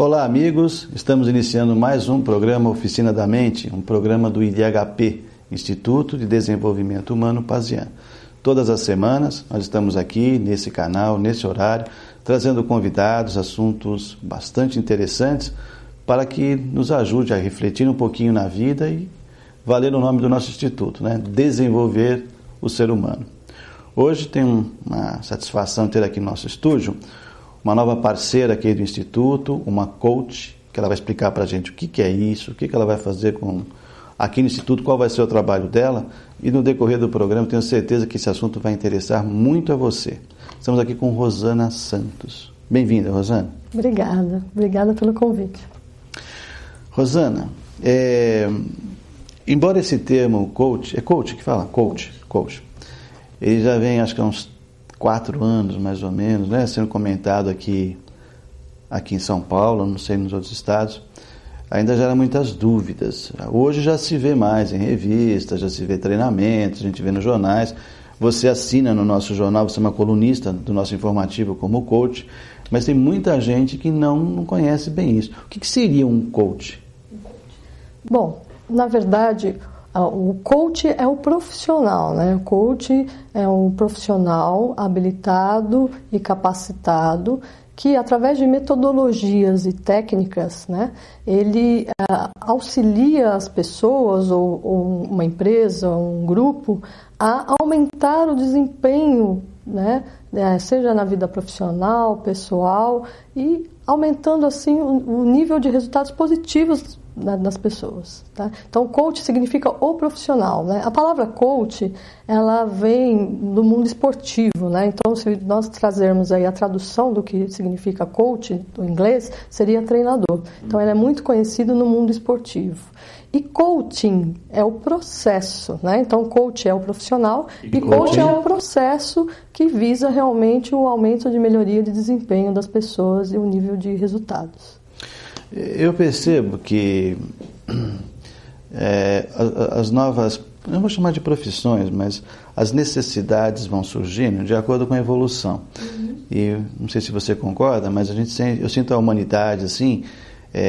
Olá, amigos. Estamos iniciando mais um programa Oficina da Mente, um programa do IDHP, Instituto de Desenvolvimento Humano Pazian. Todas as semanas nós estamos aqui nesse canal, nesse horário, trazendo convidados, assuntos bastante interessantes para que nos ajude a refletir um pouquinho na vida e valer o nome do nosso instituto, né? Desenvolver o ser humano. Hoje tem uma satisfação ter aqui no nosso estúdio uma nova parceira aqui do Instituto, uma coach, que ela vai explicar para a gente o que é isso, o que ela vai fazer aqui no Instituto, qual vai ser o trabalho dela, e no decorrer do programa tenho certeza que esse assunto vai interessar muito a você. Estamos aqui com Rosana Santos. Bem-vinda, Rosana. Obrigada pelo convite. Rosana, embora esse termo coach, é coach que fala? Coach. Ele já vem, acho que há uns 4 anos, mais ou menos, né, sendo comentado aqui em São Paulo, não sei nos outros estados, ainda gera muitas dúvidas. Hoje já se vê mais em revistas, já se vê treinamentos, a gente vê nos jornais. Você assina no nosso jornal, você é uma colunista do nosso informativo como coach, mas tem muita gente que não conhece bem isso. O que seria um coach? Bom, na verdade, o coach é o profissional, né? O coach é um profissional habilitado e capacitado que, através de metodologias e técnicas, né, ele auxilia as pessoas ou uma empresa, um grupo, a aumentar o desempenho, né, seja na vida profissional, pessoal, e aumentando assim o nível de resultados positivos das pessoas, tá? Então, coach significa o profissional, né? A palavra coach, ela vem do mundo esportivo, né? Então, se nós trazermos aí a tradução do que significa coach, do inglês, seria treinador. Então, ele é muito conhecido no mundo esportivo. E coaching é o processo, né? Então, coach é o profissional e coaching é o processo que visa realmente o aumento de melhoria de desempenho das pessoas e o nível de resultados. Eu percebo que as novas, não vou chamar de profissões, mas as necessidades vão surgindo de acordo com a evolução. E não sei se você concorda, mas eu sinto a humanidade assim,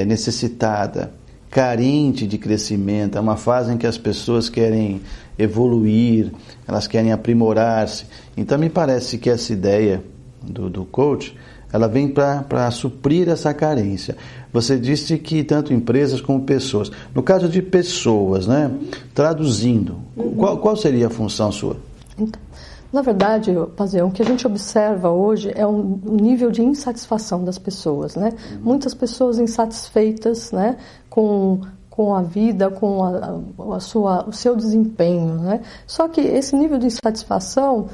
necessitada, carente de crescimento. É uma fase em que as pessoas querem evoluir, elas querem aprimorar-se. Então me parece que essa ideia do coach, ela vem para suprir essa carência. Você disse que tanto empresas como pessoas. No caso de pessoas, né? Traduzindo, qual seria a função sua? Então, na verdade, Pazian, o que a gente observa hoje é um nível de insatisfação das pessoas, né? Muitas pessoas insatisfeitas, né, com a vida, com o seu desempenho, né? Só que esse nível de insatisfação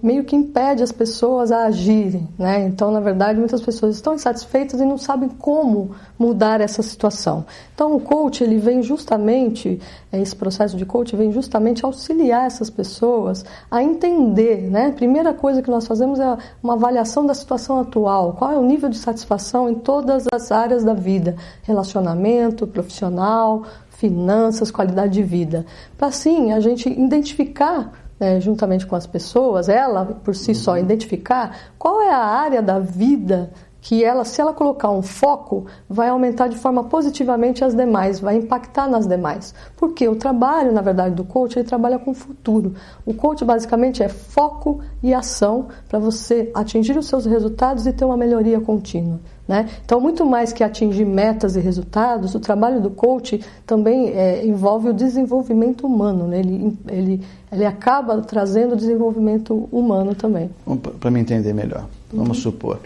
meio que impede as pessoas a agirem, né? Então, na verdade, muitas pessoas estão insatisfeitas e não sabem como mudar essa situação. Então, o coach, ele vem justamente, esse processo de coach vem justamente auxiliar essas pessoas a entender, né? A primeira coisa que nós fazemos é uma avaliação da situação atual. Qual é o nível de satisfação em todas as áreas da vida? Relacionamento, profissional, finanças, qualidade de vida. Para assim a gente identificar, juntamente com as pessoas, ela por si só identificar qual é a área da vida que ela, se ela colocar um foco, vai aumentar de forma positivamente as demais, vai impactar nas demais. Porque o trabalho, na verdade, do coach, ele trabalha com o futuro. O coach, basicamente, é foco e ação para você atingir os seus resultados e ter uma melhoria contínua, né? Então, muito mais que atingir metas e resultados, o trabalho do coach também envolve o desenvolvimento humano, né? Ele acaba trazendo o desenvolvimento humano também. Para me entender melhor, vamos supor,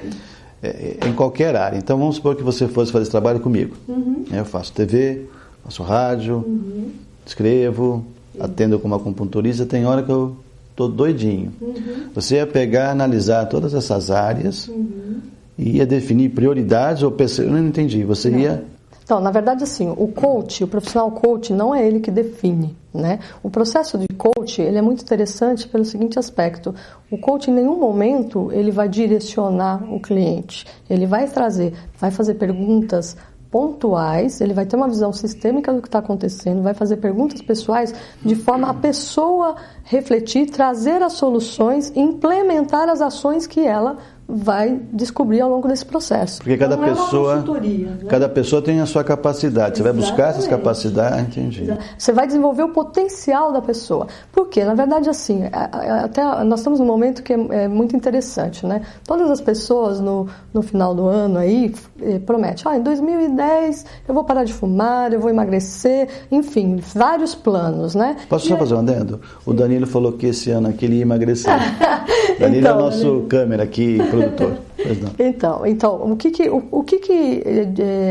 em qualquer área. Então, vamos supor que você fosse fazer esse trabalho comigo. Eu faço TV, faço rádio, escrevo, atendo como acupunturista, tem hora que eu estou doidinho. Você ia pegar, analisar todas essas áreas e ia definir prioridades ou eu não entendi, você ia... Então, na verdade, assim, o coach, o profissional coach, não é ele que define, né? O processo de coach, ele é muito interessante pelo seguinte aspecto: o coach, em nenhum momento, ele vai direcionar o cliente. Ele vai fazer perguntas pontuais, ele vai ter uma visão sistêmica do que está acontecendo, vai fazer perguntas pessoais de forma a pessoa refletir, trazer as soluções e implementar as ações que ela vai descobrir ao longo desse processo. Porque cada pessoa tem a sua capacidade. Você vai buscar essas capacidades, entendi. Você vai desenvolver o potencial da pessoa. Por quê? Na verdade, assim, até nós estamos num momento que é muito interessante, né? Todas as pessoas no final do ano aí prometem, em 2010 eu vou parar de fumar, eu vou emagrecer, enfim, vários planos, né? Posso só fazer um adendo? O Danilo falou que esse ano aqui ele ia emagrecer. Danilo é o nosso câmera aqui, produtor. Então, o que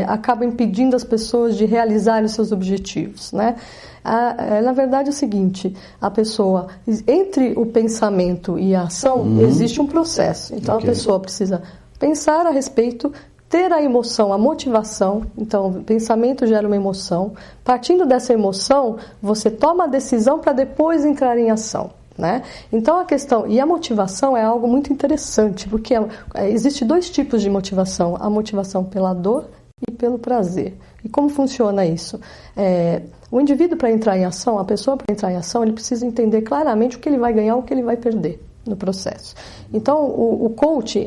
acaba impedindo as pessoas de realizarem os seus objetivos, né? Na verdade é o seguinte, a pessoa, entre o pensamento e a ação, existe um processo. Então, a pessoa precisa pensar a respeito, ter a emoção, a motivação. Então, o pensamento gera uma emoção. Partindo dessa emoção, você toma a decisão para depois entrar em ação. Né? Então a questão, e a motivação é algo muito interessante, porque existe dois tipos de motivação, a motivação pela dor e pelo prazer. E como funciona isso? O indivíduo, para entrar em ação, a pessoa para entrar em ação, ele precisa entender claramente o que ele vai ganhar, o que ele vai perder no processo. Então o coaching,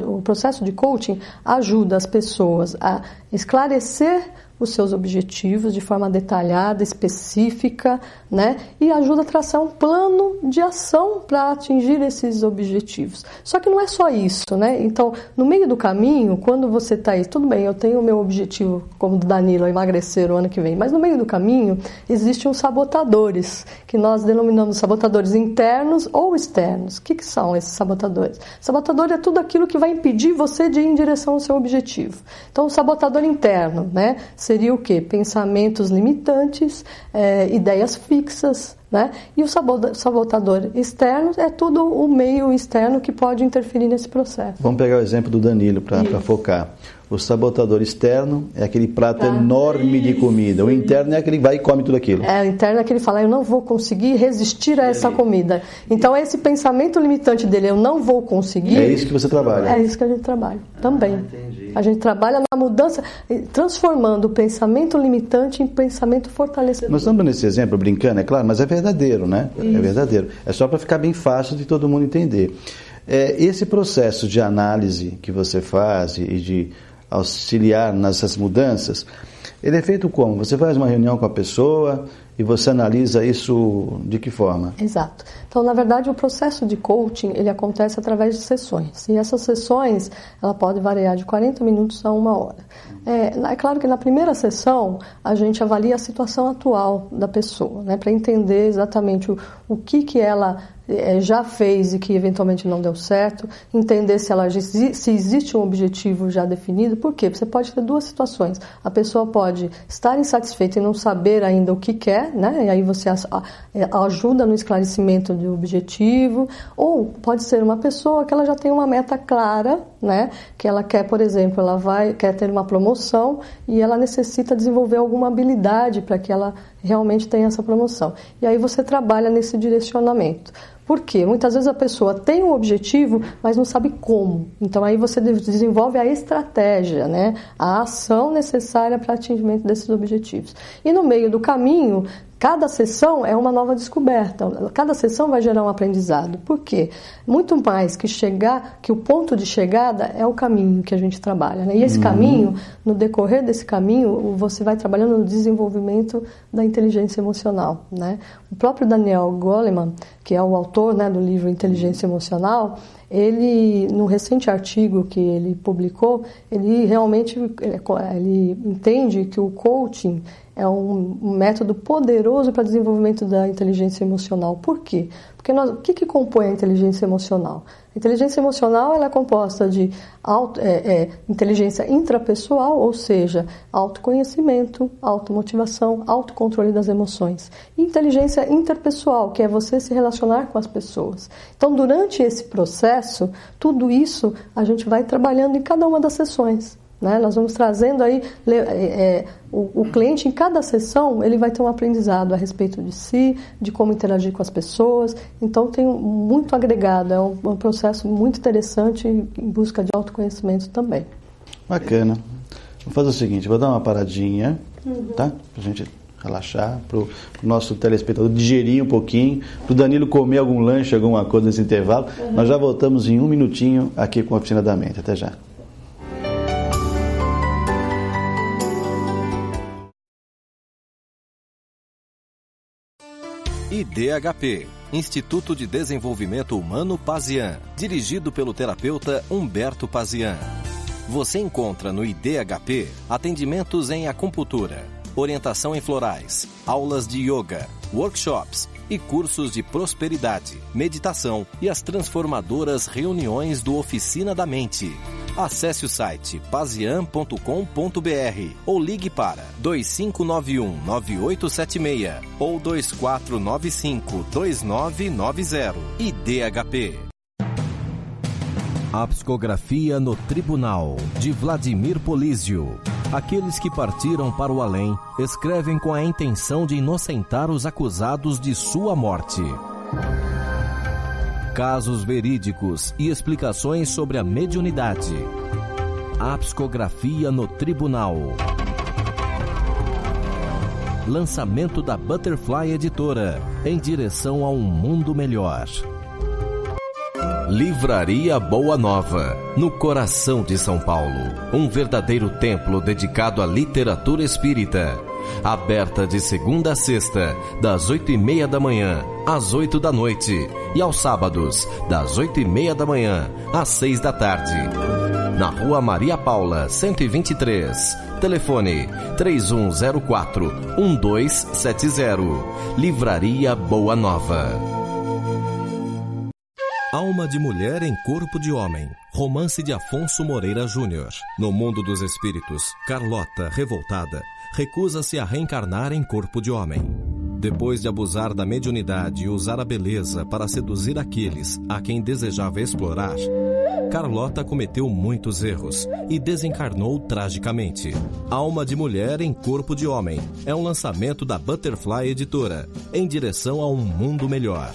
o processo de coaching ajuda as pessoas a esclarecer os seus objetivos de forma detalhada, específica, né? E ajuda a traçar um plano de ação para atingir esses objetivos. Só que não é só isso, né? Então, no meio do caminho, quando você está aí, tudo bem, eu tenho o meu objetivo, como o Danilo, emagrecer o ano que vem, mas no meio do caminho existem os sabotadores, que nós denominamos sabotadores internos ou externos. O que são esses sabotadores? Sabotador é tudo aquilo que vai impedir você de ir em direção ao seu objetivo. Então, o sabotador interno, né? Seria o quê? Pensamentos limitantes, ideias fixas, né? E o sabotador externo é tudo o meio externo que pode interferir nesse processo. Vamos pegar o exemplo do Danilo para focar. O sabotador externo é aquele prato enorme de comida. O interno é aquele que vai e come tudo aquilo. O interno é aquele que fala, eu não vou conseguir resistir a essa comida. Então, esse pensamento limitante dele, eu não vou conseguir... É isso que você trabalha. É isso que a gente trabalha, também. Entendi. A gente trabalha na mudança, transformando o pensamento limitante em pensamento fortalecedor. Nós estamos nesse exemplo brincando, é claro, mas é verdadeiro, né? Isso. É verdadeiro. É só para ficar bem fácil de todo mundo entender. Esse processo de análise que você faz e de auxiliar nessas mudanças, ele é feito como? Você faz uma reunião com a pessoa e você analisa isso de que forma? Exato. Então, na verdade, o processo de coaching, ele acontece através de sessões. E essas sessões, ela pode variar de 40 minutos a 1 hora. É claro que na primeira sessão, a gente avalia a situação atual da pessoa, né, para entender exatamente o que ela já fez e que eventualmente não deu certo, entender se existe um objetivo já definido. Por quê? Você pode ter duas situações. A pessoa pode estar insatisfeita e não saber ainda o que quer, né? E aí você ajuda no esclarecimento do objetivo. Ou pode ser uma pessoa que ela já tem uma meta clara, né? Que ela quer, por exemplo, quer ter uma promoção e ela necessita desenvolver alguma habilidade para que ela realmente tenha essa promoção. E aí você trabalha nesse direcionamento. Por quê? Muitas vezes a pessoa tem um objetivo, mas não sabe como. Então aí você desenvolve a estratégia, né? A ação necessária para o atingimento desses objetivos. E no meio do caminho, cada sessão é uma nova descoberta, cada sessão vai gerar um aprendizado. Por quê? Muito mais que o ponto de chegada é o caminho que a gente trabalha, né? E esse caminho, no decorrer desse caminho, você vai trabalhando no desenvolvimento da inteligência emocional, né? O próprio Daniel Goleman, que é o autor, né, do livro Inteligência Emocional, ele, num recente artigo que ele publicou, ele realmente ele entende que o coaching é um método poderoso para o desenvolvimento da inteligência emocional. Por quê? Porque o que compõe a inteligência emocional? A inteligência emocional ela é composta de inteligência intrapessoal, ou seja, autoconhecimento, automotivação, autocontrole das emoções. E inteligência interpessoal, que é você se relacionar com as pessoas. Então, durante esse processo, tudo isso a gente vai trabalhando em cada uma das sessões. Né? Nós vamos trazendo aí, o cliente em cada sessão, ele vai ter um aprendizado a respeito de si, de como interagir com as pessoas. Então tem muito agregado, é um processo muito interessante em busca de autoconhecimento também. Bacana. Vou fazer o seguinte, vou dar uma paradinha, tá? Pra gente relaxar, para o nosso telespectador digerir um pouquinho, para o Danilo comer algum lanche, alguma coisa nesse intervalo. Nós já voltamos em 1 minutinho aqui com a Oficina da Mente. Até já. IDHP, Instituto de Desenvolvimento Humano Pazian, dirigido pelo terapeuta Humberto Pazian. Você encontra no IDHP atendimentos em acupuntura, orientação em florais, aulas de yoga, workshops e cursos de prosperidade, meditação e as transformadoras reuniões do Oficina da Mente. Acesse o site pazian.com.br ou ligue para 2591-9876 ou 2495-2990. IDHP. A Psicografia no Tribunal, de Vladimir Polísio. Aqueles que partiram para o além escrevem com a intenção de inocentar os acusados de sua morte. Casos verídicos e explicações sobre a mediunidade. A Psicografia no Tribunal. Lançamento da Butterfly Editora, em direção a um mundo melhor. Livraria Boa Nova, no coração de São Paulo. Um verdadeiro templo dedicado à literatura espírita. Aberta de segunda a sexta, das 8h30 da manhã às 8 da noite. E aos sábados, das 8h30 da manhã às 6 da tarde. Na Rua Maria Paula, 123. Telefone 3104-1270. Livraria Boa Nova. Alma de Mulher em Corpo de Homem. Romance de Afonso Moreira Júnior. No mundo dos espíritos, Carlota, revoltada, recusa-se a reencarnar em corpo de homem. Depois de abusar da mediunidade e usar a beleza para seduzir aqueles a quem desejava explorar, Carlota cometeu muitos erros e desencarnou tragicamente. Alma de Mulher em Corpo de Homem é um lançamento da Butterfly Editora, em direção a um mundo melhor.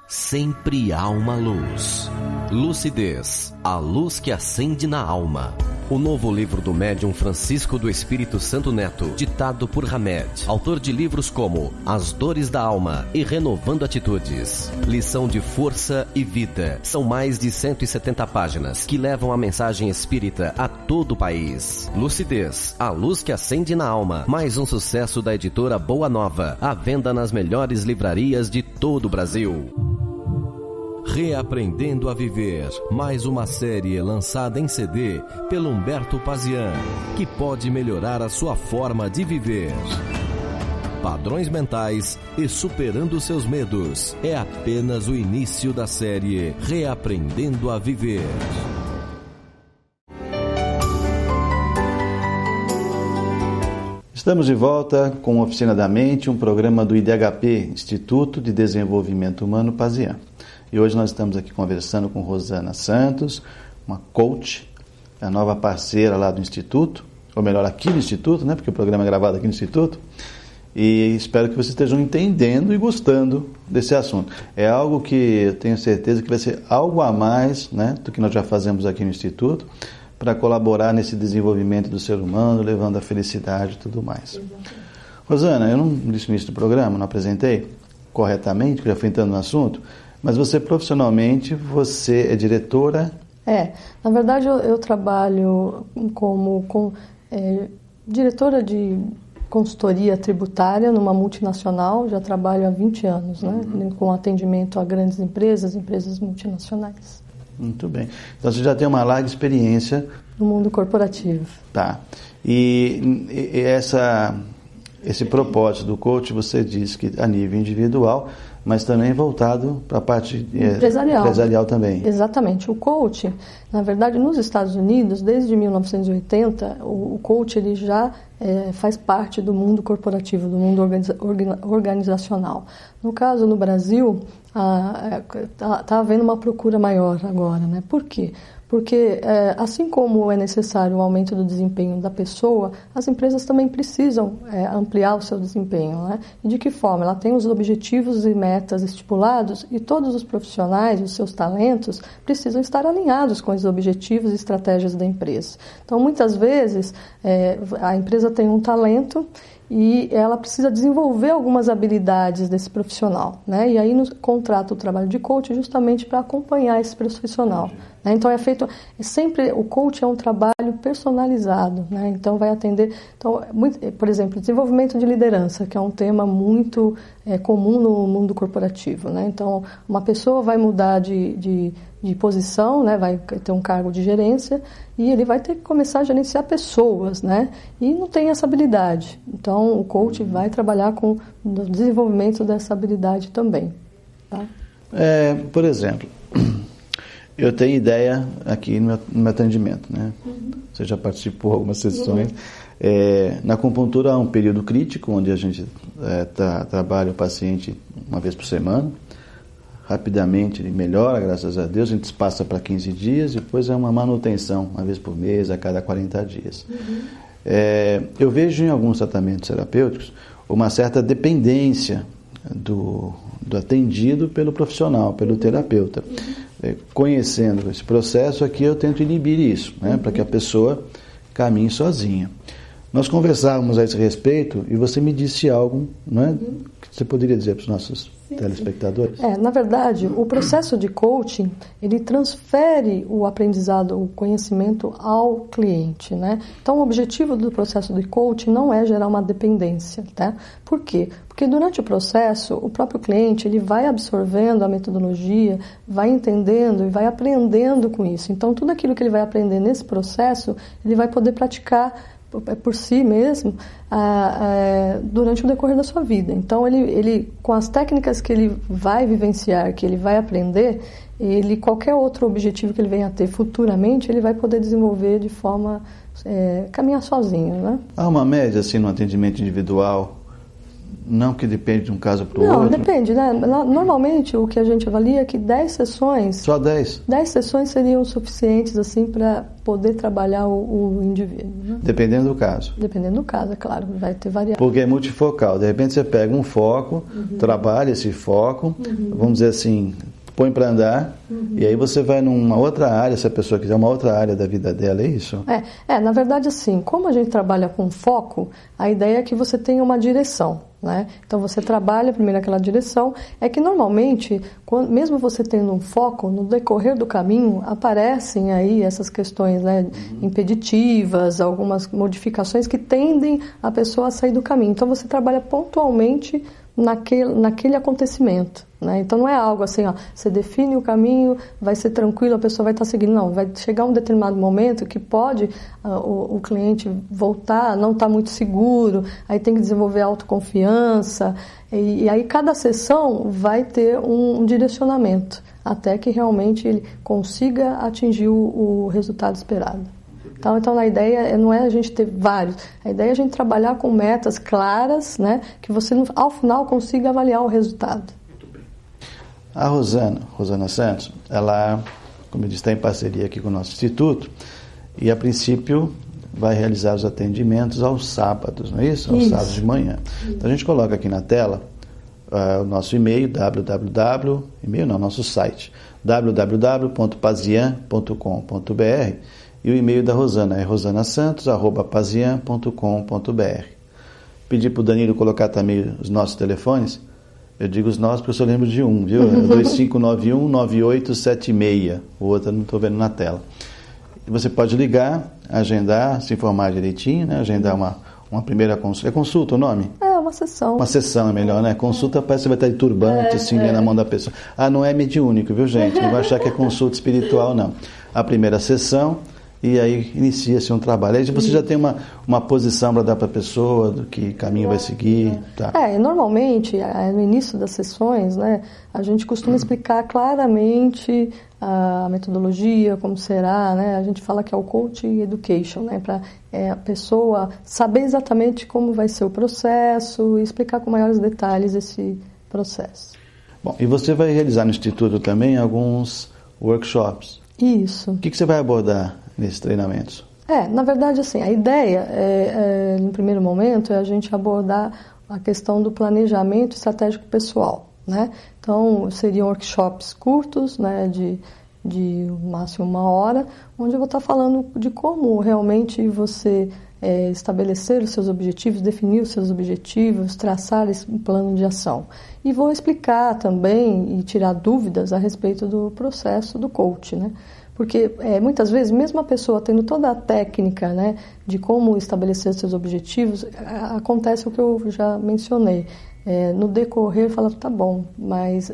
Sempre há uma luz. Lucidez, a luz que acende na alma. O novo livro do médium Francisco do Espírito Santo Neto, ditado por Hamed, autor de livros como As Dores da Alma e Renovando Atitudes. Lição de força e vida. São mais de 170 páginas que levam a mensagem espírita a todo o país. Lucidez, a luz que acende na alma. Mais um sucesso da editora Boa Nova, à venda nas melhores livrarias de todo o Brasil. Reaprendendo a Viver, mais uma série lançada em CD pelo Humberto Pazian, que pode melhorar a sua forma de viver. Padrões mentais e superando seus medos. É apenas o início da série Reaprendendo a Viver. Estamos de volta com a Oficina da Mente, um programa do IDHP, Instituto de Desenvolvimento Humano Pazian. E hoje nós estamos aqui conversando com Rosana Santos, uma coach, a nova parceira lá do Instituto, ou melhor, aqui no Instituto, né? Porque o programa é gravado aqui no Instituto. E espero que vocês estejam entendendo e gostando desse assunto. É algo que eu tenho certeza que vai ser algo a mais, né, do que nós já fazemos aqui no Instituto, para colaborar nesse desenvolvimento do ser humano, levando a felicidade e tudo mais. Exatamente. Rosana, eu não disse no início do programa, não apresentei corretamente, que já fui entrando no assunto, mas você profissionalmente, você é diretora? Na verdade eu trabalho como diretora de consultoria tributária numa multinacional, já trabalho há 20 anos, né, com atendimento a grandes empresas multinacionais. Muito bem. Então você já tem uma larga experiência no mundo corporativo. Tá. E esse propósito do coach, você diz que a nível individual, mas também voltado para a parte empresarial também. Exatamente. O coach, na verdade, nos Estados Unidos, desde 1980, o coach ele já faz parte do mundo corporativo, do mundo organizacional. No caso, no Brasil, está havendo uma procura maior agora, né? Por quê? Porque, assim como é necessário o aumento do desempenho da pessoa, as empresas também precisam ampliar o seu desempenho, né? E de que forma? Ela tem os objetivos e metas estipulados e todos os profissionais, os seus talentos, precisam estar alinhados com esses objetivos e estratégias da empresa. Então, muitas vezes, a empresa tem um talento e ela precisa desenvolver algumas habilidades desse profissional, né? E aí contrata o trabalho de coach justamente para acompanhar esse profissional, né? Então sempre o coach é um trabalho personalizado, né? Então vai atender, por exemplo, desenvolvimento de liderança, que é um tema muito comum no mundo corporativo, né? Então uma pessoa vai mudar de posição, né? Vai ter um cargo de gerência e ele vai ter que começar a gerenciar pessoas, né? E não tem essa habilidade. Então o coach vai trabalhar com o desenvolvimento dessa habilidade também, tá? Por exemplo, eu tenho ideia aqui no meu atendimento, né? Você já participou de algumas sessões. Na acupuntura há um período crítico onde a gente trabalha o paciente uma vez por semana. Rapidamente ele melhora, graças a Deus, a gente passa para 15 dias, depois é uma manutenção, uma vez por mês, a cada 40 dias. Eu vejo em alguns tratamentos terapêuticos uma certa dependência do atendido pelo profissional, pelo terapeuta. Conhecendo esse processo aqui, eu tento inibir isso, né, para que a pessoa caminhe sozinha. Nós conversávamos a esse respeito e você me disse algo, não é, que você poderia dizer para os nossos telespectadores? Na verdade, o processo de coaching, ele transfere o aprendizado, o conhecimento ao cliente, né? Então, o objetivo do processo de coaching não é gerar uma dependência, tá? Por quê? Porque durante o processo, o próprio cliente, ele vai absorvendo a metodologia, vai entendendo e vai aprendendo com isso. Então, tudo aquilo que ele vai aprender nesse processo, ele vai poder praticar por si mesmo durante o decorrer da sua vida. Então, ele com as técnicas que ele vai vivenciar, que ele vai aprender, qualquer outro objetivo que ele venha a ter futuramente, ele vai poder desenvolver de forma caminhar sozinho, né? Há uma média assim no atendimento individual? Não que depende de um caso para o outro? Não, depende, né? Normalmente o que a gente avalia é que 10 sessões... Só 10? 10 sessões seriam suficientes assim para poder trabalhar o indivíduo, né? Dependendo do caso? Dependendo do caso, é claro, vai ter variável. Porque é multifocal, de repente você pega um foco, trabalha esse foco, vamos dizer assim, põe para andar, e aí você vai numa outra área, se a pessoa quiser uma outra área da vida dela, é isso? Na verdade assim, como a gente trabalha com foco, a ideia é que você tenha uma direção, né? Então você trabalha primeiro aquela direção, é que normalmente, mesmo você tendo um foco, no decorrer do caminho aparecem aí essas questões, né, impeditivas, algumas modificações que tendem a pessoa a sair do caminho. Então você trabalha pontualmente naquele acontecimento, né? Então não é algo assim, você define o caminho, vai ser tranquilo, a pessoa vai estar seguindo. Não, vai chegar um determinado momento que pode o cliente voltar, não estar muito seguro, aí tem que desenvolver autoconfiança, e aí cada sessão vai ter um direcionamento, até que realmente ele consiga atingir o resultado esperado. Então a ideia não é a gente ter vários, a ideia é a gente trabalhar com metas claras, né, que você ao final consiga avaliar o resultado. Muito bem. A Rosana Santos, ela, como eu disse, está em parceria aqui com o nosso instituto e a princípio vai realizar os atendimentos aos sábados, não é isso? Aos sábados de manhã. Então a gente coloca aqui na tela o nosso e-mail, nosso site, www.pazian.com.br, e o e-mail da Rosana é rosanasantos@pazian.com.br. Pedi para o Danilo colocar também os nossos telefones. Eu digo os nossos porque eu só lembro de um, viu? 2591-9876. O outro eu não estou vendo na tela. E você pode ligar, agendar, se informar direitinho, né? Agendar uma primeira consulta. É consulta o nome? Uma sessão. Uma sessão é melhor, né? Consulta parece que você vai estar de turbante, assim, na mão da pessoa. Não é mediúnico, viu, gente? Não vai achar que é consulta espiritual, não. A primeira sessão... E aí inicia-se um trabalho. Aí você já tem uma posição para dar para a pessoa, do que caminho vai seguir. Tá. Normalmente, no início das sessões, né, a gente costuma explicar claramente a metodologia, como será, né? A gente fala que é o coaching education, né, para a pessoa saber exatamente como vai ser o processo e explicar com maiores detalhes esse processo. Bom, e você vai realizar no Instituto também alguns workshops. Isso. O que você vai abordar nesses treinamentos? Na verdade, assim, a ideia, no primeiro momento, é a gente abordar a questão do planejamento estratégico pessoal, né? Então, seriam workshops curtos, né, de no máximo 1 hora, onde eu vou estar falando de como realmente você estabelecer os seus objetivos, definir os seus objetivos, traçar um plano de ação. E vou explicar também e tirar dúvidas a respeito do processo do coach, né? Porque muitas vezes, mesmo a pessoa tendo toda a técnica, né, de como estabelecer seus objetivos, acontece o que eu já mencionei. No decorrer, fala, tá bom, mas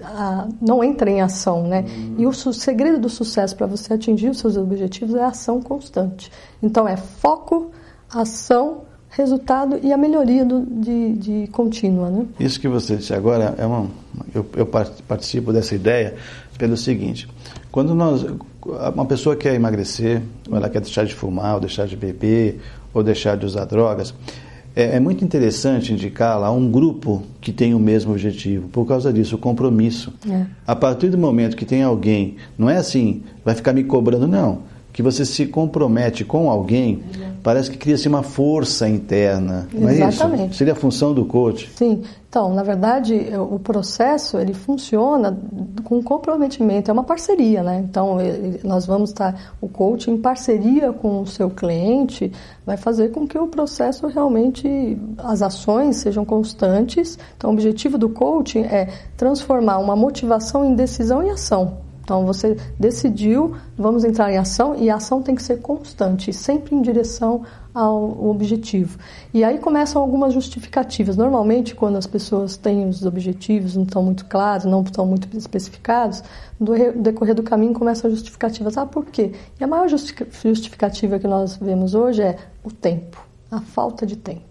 não entra em ação, né? E o segredo do sucesso para você atingir os seus objetivos é a ação constante. Então, é foco, ação, resultado e a melhoria de contínua, né? Isso que você disse agora, eu participo dessa ideia pelo seguinte: quando uma pessoa quer emagrecer, ou ela quer deixar de fumar, ou deixar de beber, ou deixar de usar drogas, é muito interessante indicá-la a um grupo que tem o mesmo objetivo, por causa disso, o compromisso. A partir do momento que tem alguém, não é assim, vai ficar me cobrando, não, que você se compromete com alguém, parece que cria-se uma força interna, não é isso? Exatamente. Seria a função do coach. Sim. Então, na verdade, o processo, ele funciona com comprometimento, é uma parceria, né? Então, nós vamos estar, o coach em parceria com o seu cliente, vai fazer com que o processo realmente, as ações sejam constantes. Então, o objetivo do coaching é transformar uma motivação em decisão e ação. Então, você decidiu, vamos entrar em ação, e a ação tem que ser constante, sempre em direção ao objetivo. E aí começam algumas justificativas. Normalmente, quando as pessoas têm os objetivos, não estão muito claros, não estão muito especificados, no decorrer do caminho começam as justificativas. Por quê? E a maior justificativa que nós vemos hoje é o tempo, a falta de tempo.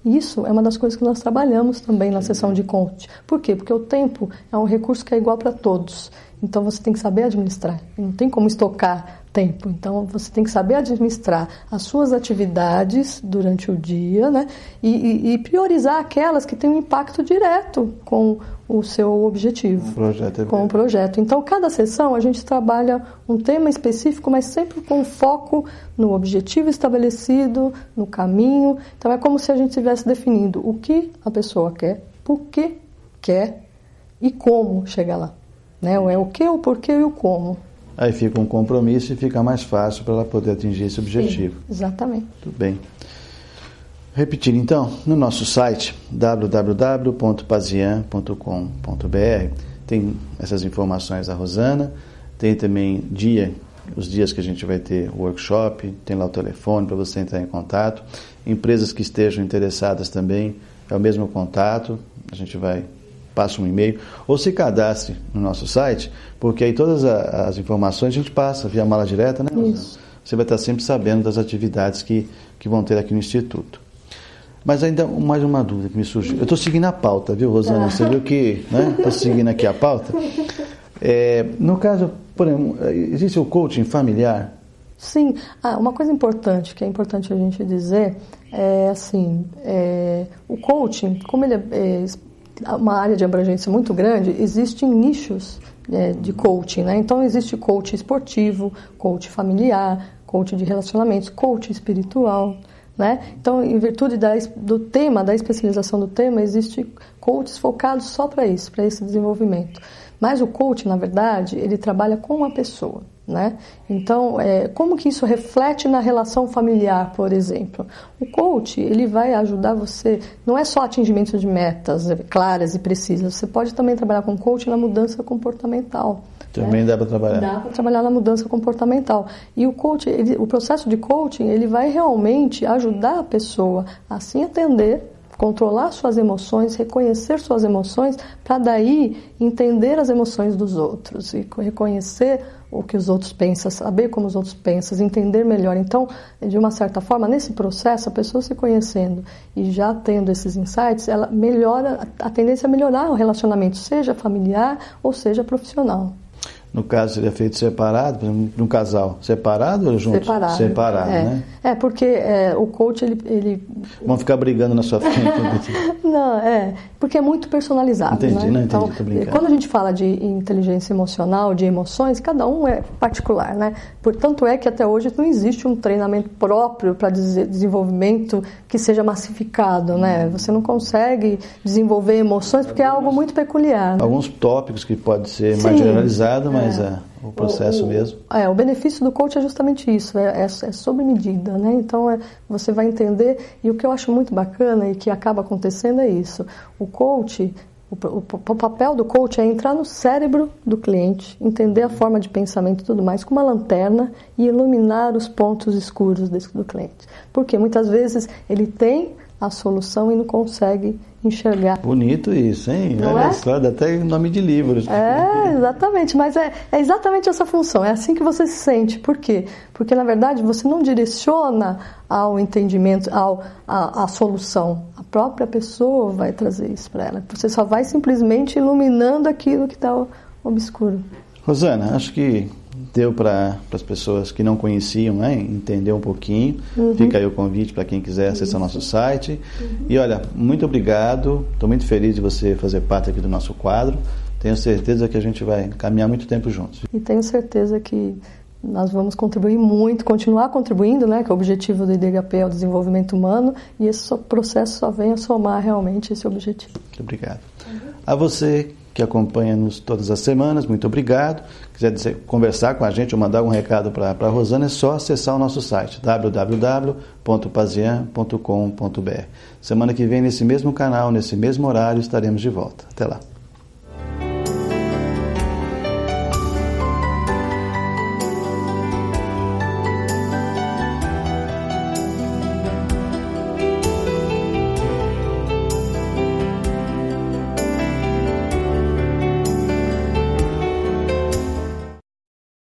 E isso é uma das coisas que nós trabalhamos também na sessão de coaching. Por quê? Porque o tempo é um recurso que é igual para todos. Então, você tem que saber administrar. Não tem como estocar tempo. Então, você tem que saber administrar as suas atividades durante o dia, né? E priorizar aquelas que têm um impacto direto com o seu objetivo. Com o projeto. Então, cada sessão a gente trabalha um tema específico, mas sempre com foco no objetivo estabelecido, no caminho. Então, é como se a gente estivesse definindo o que a pessoa quer, por que quer e como chegar lá. Né? É o que, o porquê e o como. Aí fica um compromisso e fica mais fácil para ela poder atingir esse objetivo. Sim, exatamente. Tudo bem. Repetindo então, no nosso site www.pazian.com.br tem essas informações da Rosana, tem também os dias que a gente vai ter o workshop, tem lá o telefone para você entrar em contato. Empresas que estejam interessadas também, é o mesmo contato, a gente passa um e-mail, ou se cadastre no nosso site, porque aí todas as informações a gente passa via mala direta, né? Isso. Você vai estar sempre sabendo das atividades que vão ter aqui no Instituto. Mas ainda mais uma dúvida que me surgiu. Eu estou seguindo a pauta, viu, Rosana? Você viu que estou seguindo aqui a pauta. No caso, por exemplo, existe o coaching familiar? Sim. Uma coisa importante, que é importante a gente dizer, o coaching, como ele é uma área de abrangência muito grande, existem nichos de coaching, né? Então, existe coaching esportivo, coaching familiar, coaching de relacionamentos, coaching espiritual, né? Então, em virtude do tema, da especialização do tema, existem coaches focados só para isso, para esse desenvolvimento. Mas o coaching, na verdade, ele trabalha com a pessoa, né? Então, como que isso reflete na relação familiar, por exemplo? O coach, ele vai ajudar você, não é só atingimento de metas claras e precisas, você pode também trabalhar com coach na mudança comportamental. Também dá para trabalhar. Dá para trabalhar na mudança comportamental. E o coach, o processo de coaching, ele vai realmente ajudar a pessoa a se entender, controlar suas emoções, reconhecer suas emoções, para daí entender as emoções dos outros e reconhecer o que os outros pensam, saber como os outros pensam, entender melhor. Então, de uma certa forma, nesse processo, a pessoa se conhecendo e já tendo esses insights, ela melhora, a tendência é melhorar o relacionamento, seja familiar ou seja profissional. No caso, seria feito separado, por exemplo, num casal separado ou junto? Separado, né? Porque o coach, ele... Vão ficar brigando na sua frente. Não, porque é muito personalizado. Entendi, né? Então, quando a gente fala de inteligência emocional, de emoções, cada um é particular, né? Portanto, é que até hoje não existe um treinamento próprio para desenvolvimento que seja massificado, né? Você não consegue desenvolver emoções porque é algo muito peculiar. Né? Alguns tópicos que pode ser mais generalizado, mas mais o processo mesmo. O benefício do coach é justamente isso, é sob medida, né? Então você vai entender, e o que eu acho muito bacana e que acaba acontecendo é isso. O coach, o papel do coach é entrar no cérebro do cliente, entender a forma de pensamento e tudo mais, com uma lanterna e iluminar os pontos escuros do cliente. Porque muitas vezes ele tem a solução e não consegue enxergar. Bonito isso, hein? Olha só, dá até nome de livros. Exatamente, mas é exatamente essa função, é assim que você se sente. Por quê? Porque, na verdade, você não direciona ao entendimento, à solução. A própria pessoa vai trazer isso para ela. Você só vai simplesmente iluminando aquilo que está obscuro. Rosana, acho que deu para as pessoas que não conheciam, né, entender um pouquinho. Fica aí o convite para quem quiser acessar nosso site. E olha, muito obrigado, estou muito feliz de você fazer parte aqui do nosso quadro. Tenho certeza que a gente vai caminhar muito tempo juntos. E tenho certeza que nós vamos contribuir muito, continuar contribuindo, né, que o objetivo do IDHP é o desenvolvimento humano, e esse processo só vem a somar realmente esse objetivo. Muito obrigado. A você que acompanha-nos todas as semanas, muito obrigado. Quiser conversar com a gente ou mandar algum recado para a Rosana, é só acessar o nosso site, www.pazian.com.br. Semana que vem, nesse mesmo canal, nesse mesmo horário, estaremos de volta. Até lá.